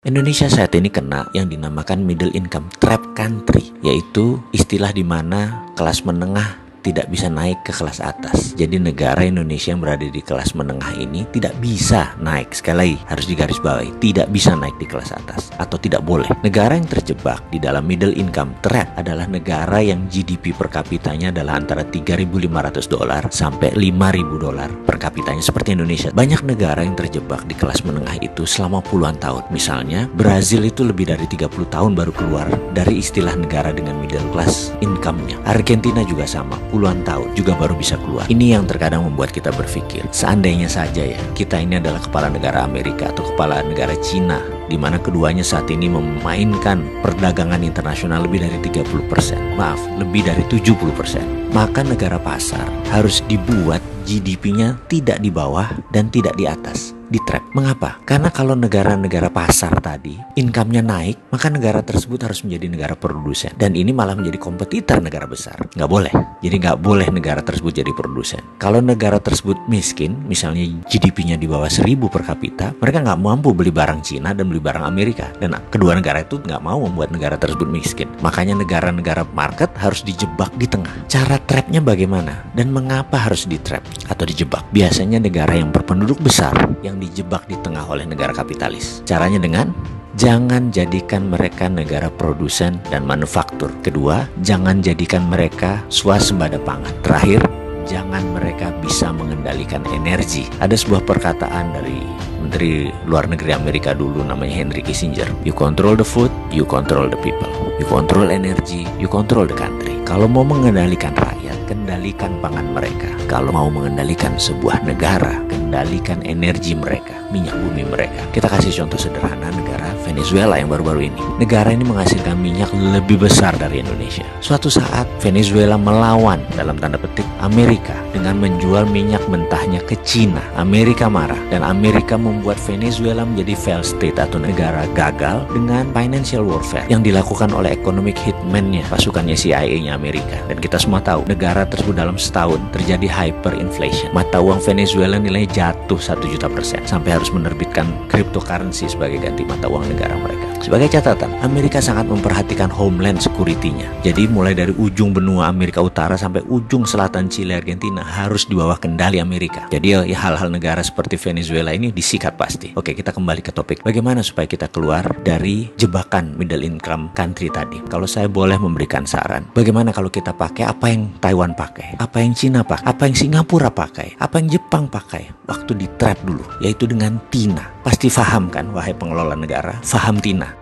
Indonesia saat ini kena yang dinamakan middle income trap country, yaitu istilah di mana kelas menengah tidak bisa naik ke kelas atas. Jadi negara Indonesia yang berada di kelas menengah ini tidak bisa naik. Sekali lagi harus digarisbawahi, tidak bisa naik di kelas atas atau tidak boleh. Negara yang terjebak di dalam middle income trap adalah negara yang GDP per kapitanya adalah antara $3.500 sampai $5.000 per kapitanya seperti Indonesia. Banyak negara yang terjebak di kelas menengah itu selama puluhan tahun. Misalnya Brazil itu lebih dari 30 tahun baru keluar dari istilah negara dengan middle class income-nya. Argentina juga sama, puluhan tahun juga baru bisa keluar. Ini yang terkadang membuat kita berpikir, seandainya saja ya kita ini adalah kepala negara Amerika atau kepala negara Cina, di mana keduanya saat ini memainkan perdagangan internasional lebih dari 30%, lebih dari 70%. Maka negara pasar harus dibuat GDP-nya tidak di bawah dan tidak di atas, di trap. Mengapa? Karena kalau negara-negara pasar tadi income-nya naik, maka negara tersebut harus menjadi negara produsen, dan ini malah menjadi kompetitor negara besar. Nggak boleh. Jadi nggak boleh negara tersebut jadi produsen. Kalau negara tersebut miskin, misalnya GDP-nya di bawah 1.000 per kapita, mereka nggak mampu beli barang Cina dan beli barang Amerika, dan kedua negara itu nggak mau membuat negara tersebut miskin. Makanya negara-negara market harus dijebak di tengah. Cara trapnya bagaimana dan mengapa harus di trap atau dijebak? Biasanya negara yang berpenduduk besar yang dijebak di tengah oleh negara kapitalis. Caranya dengan jangan jadikan mereka negara produsen dan manufaktur. Kedua, jangan jadikan mereka swasembada pangan. Terakhir, jangan mereka bisa mengendalikan energi. Ada sebuah perkataan dari Menteri Luar Negeri Amerika dulu namanya Henry Kissinger. You control the food, you control the people. You control energy, you control the country. Kalau mau mengendalikan rakyat, kendalikan pangan mereka. Kalau mau mengendalikan sebuah negara, kendalikan energi mereka, minyak bumi mereka. Kita kasih contoh sederhana negara Venezuela yang baru-baru ini. Negara ini menghasilkan minyak lebih besar dari Indonesia. Suatu saat Venezuela melawan dalam tanda petik Amerika dengan menjual minyak mentahnya ke Cina. Amerika marah dan Amerika membuat Venezuela menjadi failed state atau negara gagal dengan financial warfare yang dilakukan oleh economic hitman-nya, pasukannya CIA-nya Amerika. Dan kita semua tahu negara tersebut dalam setahun terjadi hyperinflation. Mata uang Venezuela nilainya jatuh 1.000.000% sampai harus menerbitkan cryptocurrency sebagai ganti mata uang negara mereka. Sebagai catatan, Amerika sangat memperhatikan homeland security-nya. Jadi mulai dari ujung benua Amerika Utara sampai ujung selatan Chile, Argentina harus di bawah kendali Amerika. Jadi ya hal-hal negara seperti Venezuela ini disikat pasti. Oke, kita kembali ke topik. Bagaimana supaya kita keluar dari jebakan middle income country tadi? Kalau saya boleh memberikan saran, bagaimana kalau kita pakai apa yang Taiwan pakai, apa yang Cina pakai, apa yang Singapura pakai, apa yang Jepang pakai waktu di trap dulu, yaitu dengan TINA. Pasti paham kan, wahai pengelola negara, paham TINA.